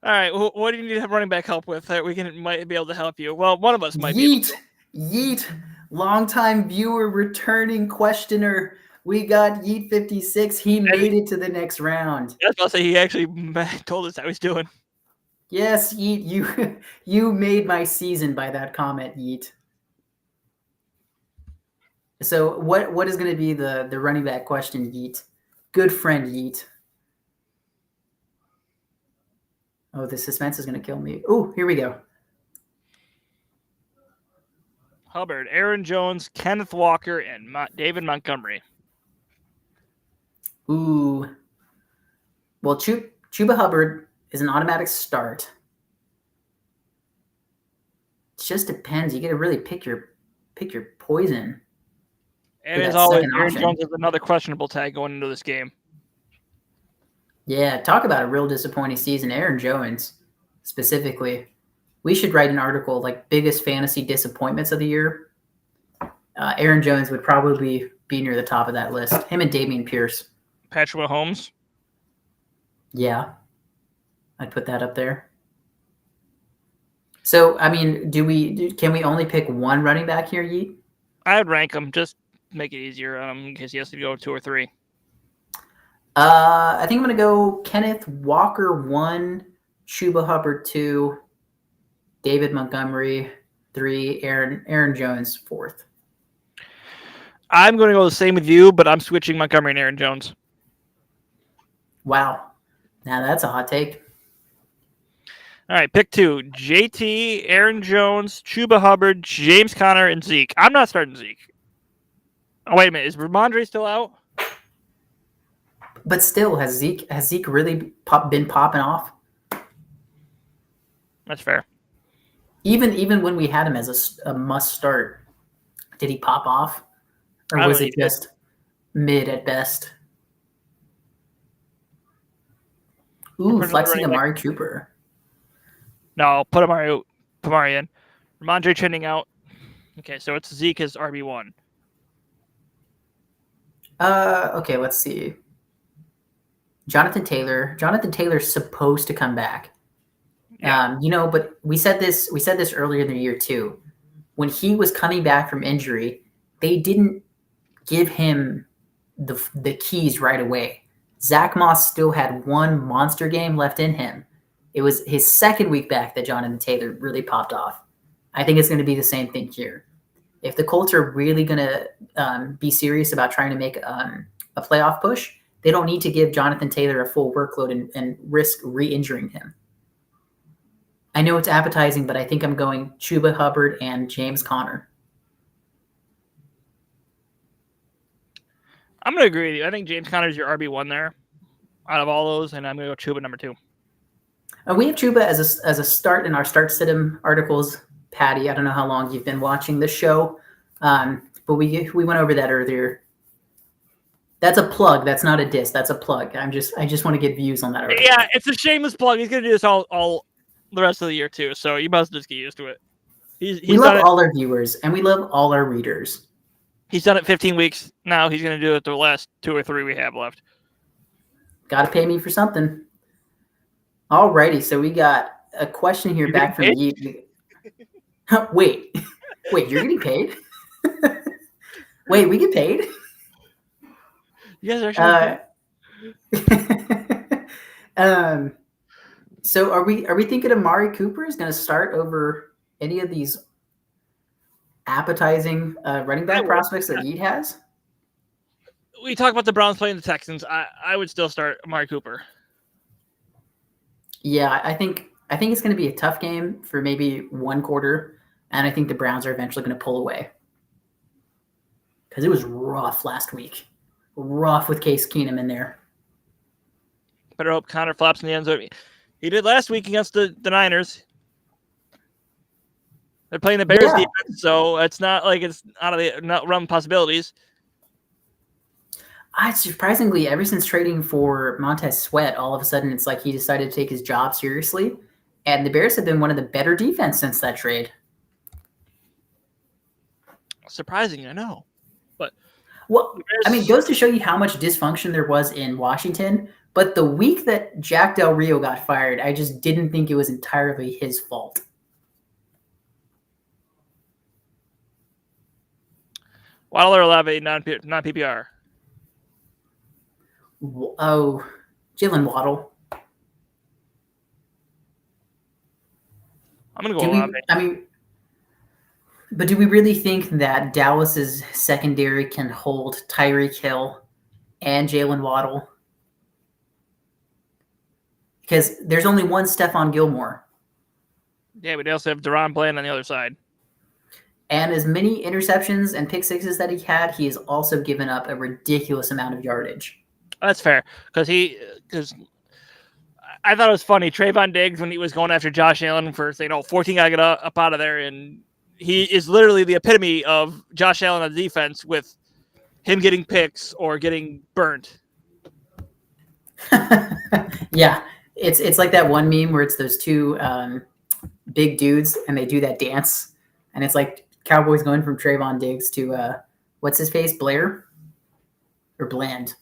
All right. What do you need to have running back help with that we might be able to help you? Well, one of us might be. Yeet. Yeet. Longtime viewer, returning questioner. We got Yeet 56. He made it to the next round. I was about to say he actually told us how he's doing. Yes, Yeet, you made my season by that comment, Yeet. So what is going to be the running back question, Yeet? Good friend, Yeet. Oh, the suspense is going to kill me. Oh, here we go. Hubbard, Aaron Jones, Kenneth Walker, and David Montgomery. Ooh. Well, Chuba Hubbard is an automatic start. It just depends. You got to really pick your poison. And For as that always, second Aaron option. Jones is another questionable tag going into this game. Yeah, talk about a real disappointing season. Aaron Jones, specifically. We should write an article like biggest fantasy disappointments of the year. Aaron Jones would probably be near the top of that list. Him and Damian Pierce. Patrick Mahomes. Yeah, I'd put that up there. So, I mean, can we only pick one running back here, Yeet? I'd rank him. Just make it easier in case he has to go 2 or 3. I think I'm going to go Kenneth Walker 1, Chuba Hubbard 2, David Montgomery 3, Aaron Jones 4th. I'm going to go the same with you, but I'm switching Montgomery and Aaron Jones. Wow. Now that's a hot take. All right, pick 2. JT, Aaron Jones, Chuba Hubbard, James Conner, and Zeke. I'm not starting Zeke. Oh, wait a minute. Is Ramondre still out? But still, has Zeke really been popping off? That's fair. Even when we had him as a must start, did he pop off? Or I was don't it just mid at best? Ooh, Put flexing another running Amari Cooper. No, put Amari in. Ramondre trending out. Okay, so it's Zeke as RB1. Okay, let's see. Jonathan Taylor's supposed to come back. Yeah. But we said this earlier in the year too. When he was coming back from injury, they didn't give him the keys right away. Zach Moss still had one monster game left in him. It was his second week back that Jonathan Taylor really popped off. I think it's going to be the same thing here. If the Colts are really going to be serious about trying to make a playoff push, they don't need to give Jonathan Taylor a full workload and risk re-injuring him. I know it's appetizing, but I think I'm going Chuba Hubbard and James Conner. I'm going to agree with you. I think James Conner is your RB1 there out of all those, and I'm going to go Chuba number 2. We have Chuba as a start in our Start Sit-'em articles. Patty, I don't know how long you've been watching this show, but we went over that earlier. That's a plug. That's not a diss. That's a plug. I just want to get views on that article. Yeah, it's a shameless plug. He's going to do this all the rest of the year too, so you must just get used to it. We love all our viewers, and we love all our readers. He's done it 15 weeks. Now he's going to do it the last 2 or 3 we have left. Got to pay me for something. Alrighty, so we got a question here back from Yeet. Wait, you're getting paid? Wait, we get paid? You guys are actually So are we thinking Amari Cooper is going to start over any of these appetizing running back prospects that Yeet has? We talk about the Browns playing the Texans. I would still start Amari Cooper. Yeah, I think it's going to be a tough game for maybe one quarter, and I think the Browns are eventually going to pull away because it was rough last week. Rough with Case Keenum in there. Better hope Connor flops in the end zone. He did last week against the Niners. They're playing the Bears defense, so it's not like it's out of the not realm of possibilities. Surprisingly, ever since trading for Montez Sweat, all of a sudden it's like he decided to take his job seriously. And the Bears have been one of the better defense since that trade. Surprising, I know. But well, I mean, it goes to show you how much dysfunction there was in Washington. But the week that Jack Del Rio got fired, I just didn't think it was entirely his fault. Waddle or Olave, non-PPR. Oh, Jalen Waddle. I'm going to go Olave. But do we really think that Dallas's secondary can hold Tyreek Hill and Jalen Waddle? Because there's only one Stephon Gilmore. Yeah, but they also have Deron Bland on the other side. And as many interceptions and pick sixes that he had, he has also given up a ridiculous amount of yardage. That's fair. Because I thought it was funny. Trayvon Diggs, when he was going after Josh Allen for, 14 got to get up out of there. And he is literally the epitome of Josh Allen on defense with him getting picks or getting burnt. Yeah. It's like that one meme where it's those two big dudes and they do that dance. And it's like Cowboys going from Trayvon Diggs to, what's his face, Blair? Or Bland?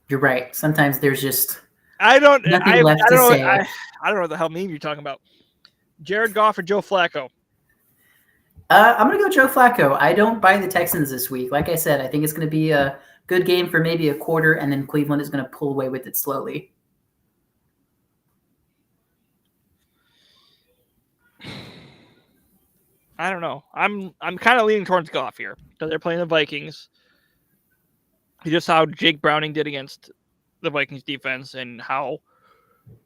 You're right. Sometimes there's just nothing left to say. I don't know what the hell meme you're talking about. Jared Goff or Joe Flacco? I'm going to go Joe Flacco. I don't buy the Texans this week. Like I said, I think it's going to be a good game for maybe a quarter, and then Cleveland is going to pull away with it slowly. I don't know. I'm kind of leaning towards Goff here because they're playing the Vikings. You just saw how Jake Browning did against the Vikings defense and how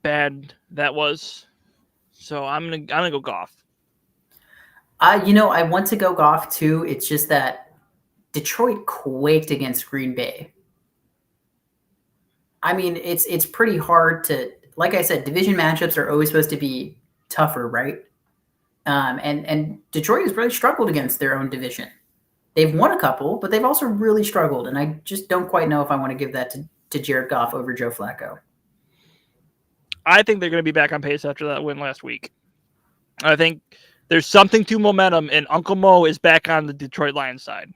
bad that was. So I'm gonna go Goff. I want to go Goff too. It's just that Detroit quaked against Green Bay. I mean, it's pretty hard to, like I said, division matchups are always supposed to be tougher, right? And Detroit has really struggled against their own division. They've won a couple, but they've also really struggled. And I just don't quite know if I want to give that to Jared Goff over Joe Flacco. I think they're going to be back on pace after that win last week. I think there's something to momentum, and Uncle Mo is back on the Detroit Lions side.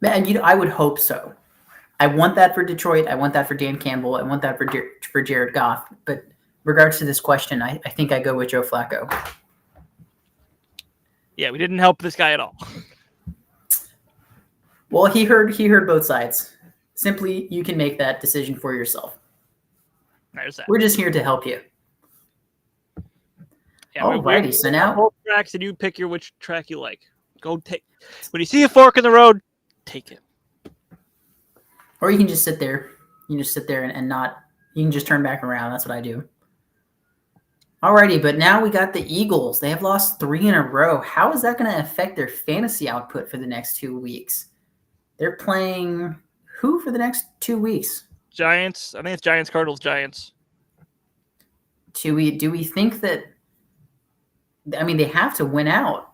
Man, I would hope so. I want that for Detroit. I want that for Dan Campbell. I want that for Jared Goff. But regards to this question, I think I go with Joe Flacco. Yeah, we didn't help this guy at all. Well, he heard both sides. Simply, you can make that decision for yourself. There's that. We're just here to help you. Yeah, alrighty, so now both tracks, and you pick which track you like. Go take. When you see a fork in the road, take it. Or you can just sit there. You can just sit there and not. You can just turn back around. That's what I do. Alrighty, but now we got the Eagles. They have lost 3 in a row. How is that going to affect their fantasy output for the next 2 weeks? They're playing who for the next 2 weeks? Giants. I think it's Giants, Cardinals, Giants. Do we think that? I mean, they have to win out.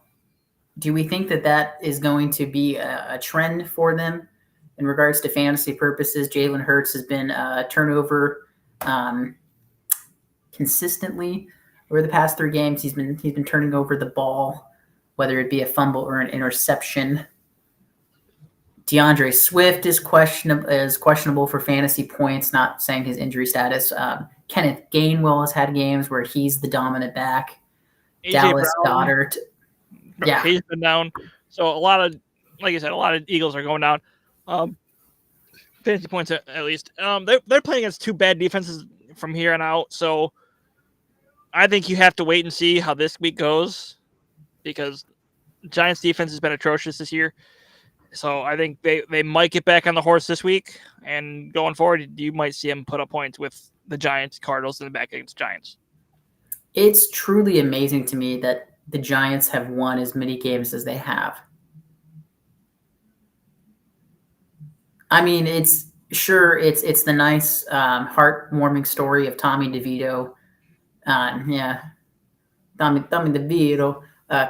Do we think that is going to be a trend for them in regards to fantasy purposes? Jalen Hurts has been turnover consistently over the past 3 games. He's been turning over the ball, whether it be a fumble or an interception. DeAndre Swift is questionable for fantasy points, not saying his injury status. Kenneth Gainwell has had games where he's the dominant back. Dallas Goedert. Yeah. He's been down. So like I said, a lot of Eagles are going down. Fantasy points at least. They're playing against 2 bad defenses from here on out. So I think you have to wait and see how this week goes because Giants defense has been atrocious this year. So I think they might get back on the horse this week, and going forward, you might see them put up points with the Giants, Cardinals, and the back against Giants. It's truly amazing to me that the Giants have won as many games as they have. I mean, it's the nice, heartwarming story of Tommy DeVito. Tommy DeVito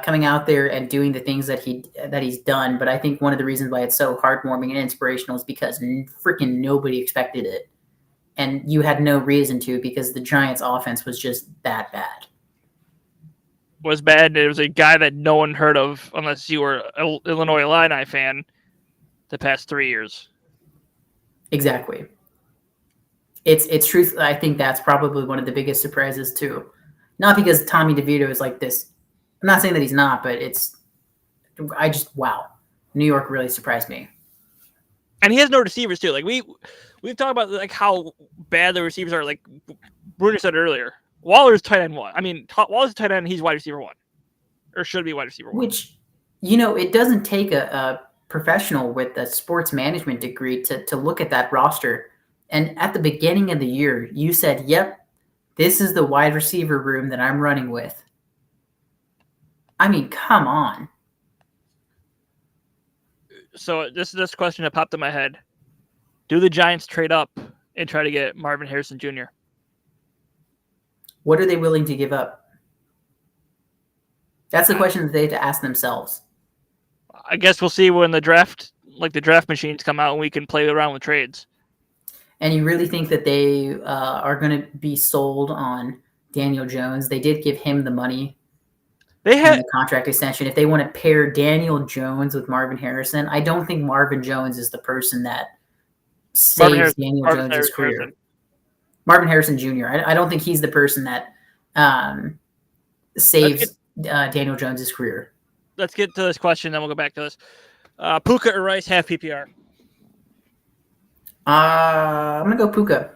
coming out there and doing the things that he's done. But I think one of the reasons why it's so heartwarming and inspirational is because freaking nobody expected it, and you had no reason to, because the Giants' offense was just that bad. Was bad. It was a guy that no one heard of unless you were an Illinois Illini fan the past 3 years. Exactly. It's truth. I think that's probably one of the biggest surprises too. Not because Tommy DeVito is like this. I'm not saying that he's not, but wow. New York really surprised me. And he has no receivers too. Like we've talked about like how bad the receivers are. Like Bruner said earlier, Waller's tight end 1. I mean, Waller's tight end. He's wide receiver 1, or should be wide receiver 1. Which, it doesn't take a professional with a sports management degree to look at that roster. And at the beginning of the year, you said, "Yep, this is the wide receiver room that I'm running with." I mean, come on. So this question that popped in my head: do the Giants trade up and try to get Marvin Harrison Jr.? What are they willing to give up? That's the question that they have to ask themselves. I guess we'll see when the draft machines come out and we can play around with trades. And you really think that they are going to be sold on Daniel Jones? They did give him the money. They had the contract extension. If they want to pair Daniel Jones with Marvin Harrison, I don't think Marvin Jones is the person that saves Daniel Jones' career. Marvin Harrison Jr. I don't think he's the person that saves Daniel Jones' career. Let's get to this question, then we'll go back to this. Puka or Rice, half PPR? I'm going to go Puka.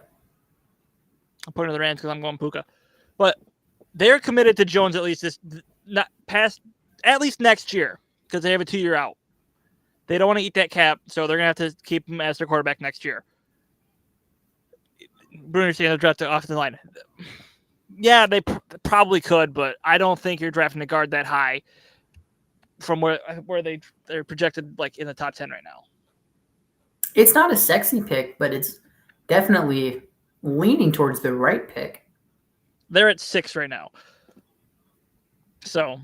I'm putting the Rams because I'm going Puka. But they're committed to Jones at least at least next year, because they have a 2-year out. They don't want to eat that cap, so they're going to have to keep him as their quarterback next year. Bruner's saying they'll draft the offensive line. Yeah, they probably could, but I don't think you're drafting a guard that high from where they're projected like in the top 10 right now. It's not a sexy pick, but it's definitely leaning towards the right pick. They're at 6 right now. So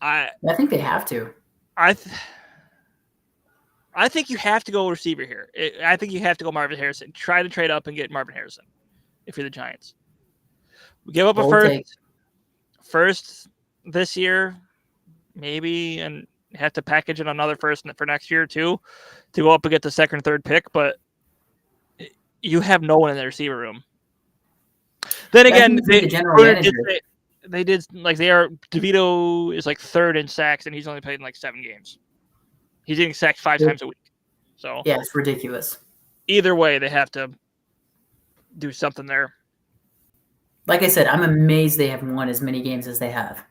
I think they have to. I think you have to go receiver here. I think you have to go Marvin Harrison. Try to trade up and get Marvin Harrison if you're the Giants. We give up a first this year, maybe, and have to package in another first for next year too to go up and get the second, third pick. But you have no one in the receiver room. Then again, DeVito is like 3rd in sacks, and he's only played in like 7 games. He's getting sacked 5 times a week. So yeah, it's ridiculous. Either way, they have to do something there. Like I said, I'm amazed they have won as many games as they have.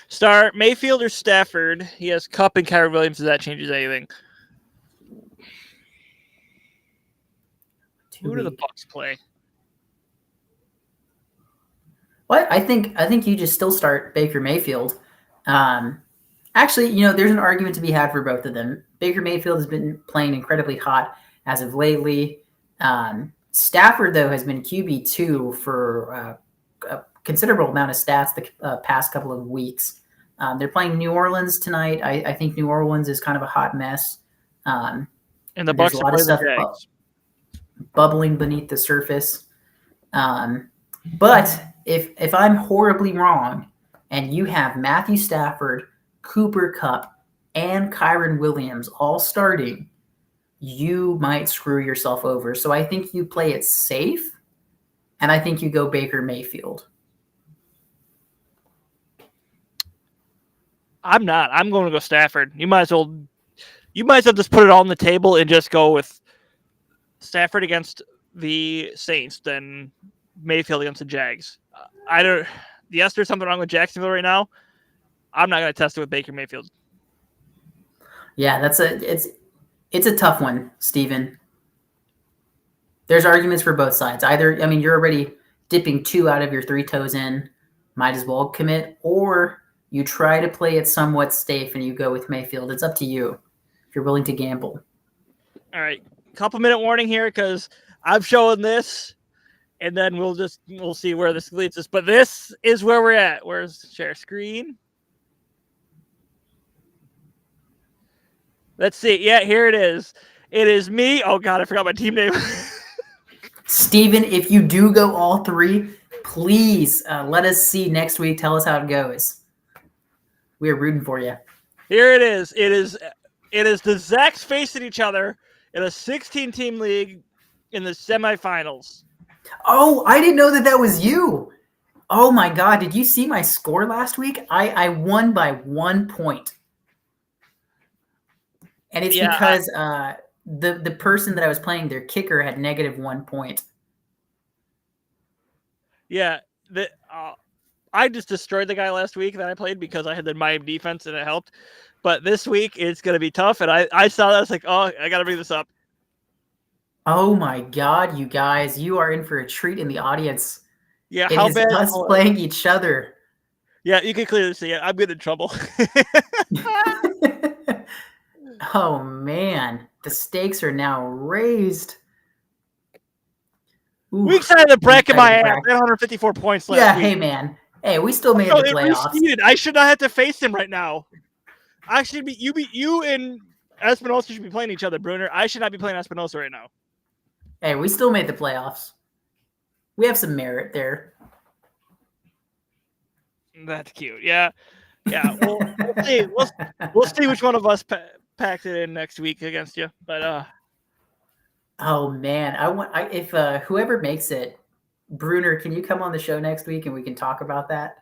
Start Mayfield or Stafford. He has Kupp and Kyren Williams. If that changes anything. Who do the Bucs play? Well, I think you just still start Baker Mayfield. Actually, there's an argument to be had for both of them. Baker Mayfield has been playing incredibly hot as of lately. Stafford, though, has been QB2 for a considerable amount of stats the past couple of weeks. They're playing New Orleans tonight. I think New Orleans is kind of a hot mess. And the Bucs a lot of stuff bubbling beneath the surface. But if I'm horribly wrong, and you have Matthew Stafford, Cooper Kupp, and Kyren Williams all starting, you might screw yourself over. So I think you play it safe, and I think you go Baker Mayfield. I'm not. I'm going to go Stafford. You might as well just put it all on the table and just go with Stafford against the Saints, then Mayfield against the Jags. Yes, there's something wrong with Jacksonville right now. I'm not going to test it with Baker Mayfield. Yeah, it's a tough one, Steven. There's arguments for both sides. You're already dipping 2 out of your 3 toes in, might as well commit, or you try to play it somewhat safe and you go with Mayfield. It's up to you. if you're willing to gamble. All right, couple minute warning here because I'm showing this, and then we'll see where this leads us. But this is where we're at. Where's share screen? Let's see. Yeah, here it is. It is me. Oh God, I forgot my team name. Steven, if you do go all three, please let us see next week. Tell us how it goes. We are rooting for you. Here it is. It is the Zacks facing each other in a 16-team league in the semifinals. Oh, I didn't know that was you. Oh my God, did you see my score last week? I won by 1 point. And it's because the person that I was playing, their kicker had -1 point. Yeah, I just destroyed the guy last week that I played because I had the Miami defense and it helped. But this week it's going to be tough. And I saw that. I was like, oh, I got to bring this up. Oh my God, you guys, you are in for a treat in the audience. Yeah, it how is bad? us playing each other. Yeah, you can clearly see it. I'm getting in trouble. Oh man, the stakes are now raised. Ooh, Weak side of the bracket, my ass. 154 points left. Yeah, hey man. Hey, we still made the playoffs. I should not have to face him right now. I should be you and Espinosa should be playing each other, Bruner. I should not be playing Espinosa right now. Hey, we still made the playoffs. We have some merit there. That's cute. Yeah. Yeah. We'll see. We'll see which one of us packs it in next week against you. But oh man, if whoever makes it, Bruner, can you come on the show next week and we can talk about that?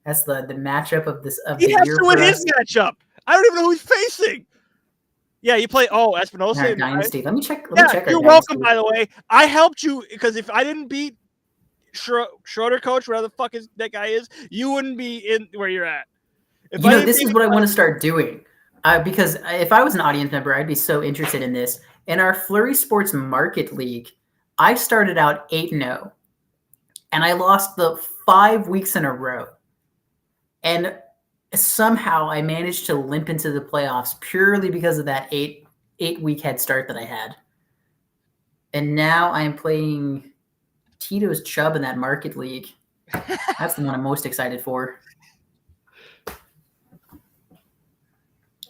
That's the matchup of the year. He has to win his matchup. I don't even know who he's facing. Yeah, you play. Oh, Espinosa. Our dynasty. Let me check. You're welcome. By the way, I helped you because if I didn't beat Schroeder, coach, whatever the fuck that guy is, you wouldn't be in where you're at. This is what I want to start doing. Because if I was an audience member, I'd be so interested in this. In our Flurry Sports Market League, I started out 8-0, and I lost the 5 weeks in a row. And somehow I managed to limp into the playoffs purely because of that eight-week head start that I had. And now I'm playing Tito's Chubb in that Market League. That's the one I'm most excited for.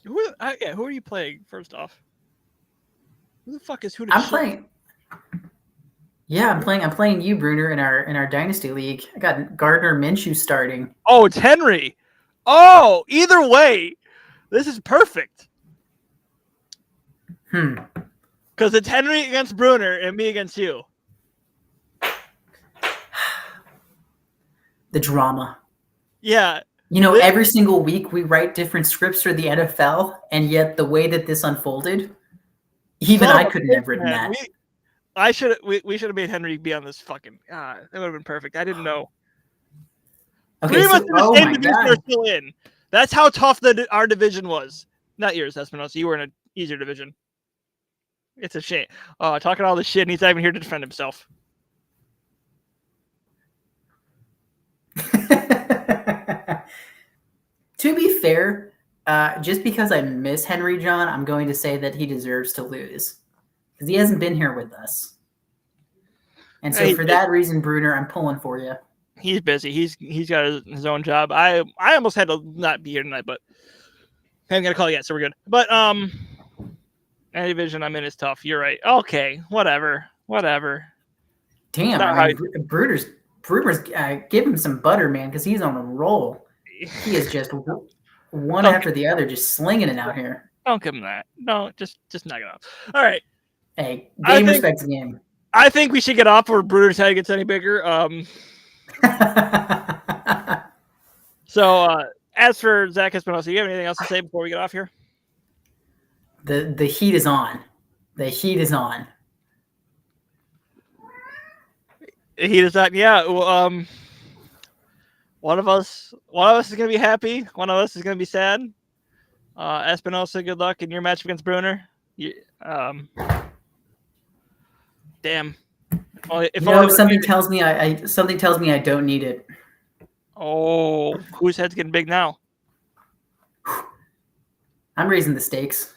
Who are you playing? First off, who the fuck is who? I'm playing. Yeah, I'm playing you, Bruner, in our Dynasty League. I got Gardner Minshew starting. Oh, it's Henry. Oh, either way, this is perfect. Because it's Henry against Bruner and me against you. The drama. Yeah. Every single week we write different scripts for the NFL, and yet the way that this unfolded, even I couldn't have written that. We should have made Henry be on this fucking. That would have been perfect. I didn't know. Okay, oh my God. Are still in. That's how tough our division was. Not yours, Espinosa. You were in an easier division. It's a shame. Talking all this shit, and he's not even here to defend himself. To be fair, just because I miss Henry John, I'm going to say that he deserves to lose because he hasn't been here with us. And so for that reason, Bruner, I'm pulling for you. He's busy. He's got his own job. I almost had to not be here tonight, but I haven't got a call yet, so we're good. But any division I'm in is tough. You're right. Okay, whatever. Damn, Bruner's give him some butter, man, because he's on a roll. He is just one after the other, just slinging it out here. Don't give him that. No, just knock it off. All right. Hey, game respects game. I think we should get off before Bruner's head gets any bigger. So as for Zach Espinosa, you have anything else to say before we get off here? The heat is on. The heat is on. The heat is on. Yeah. Well, one of us is gonna be happy. One of us is gonna be sad. Espinosa, good luck in your match against Bruner. Damn. Well, something tells me I don't need it. Oh, whose head's getting big now? I'm raising the stakes.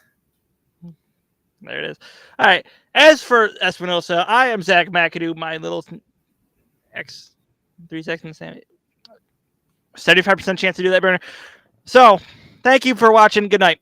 There it is. All right. As for Espinosa, I am Zach McAdoo. My little X 3 seconds. 75% chance to do that, burner. So, thank you for watching. Good night.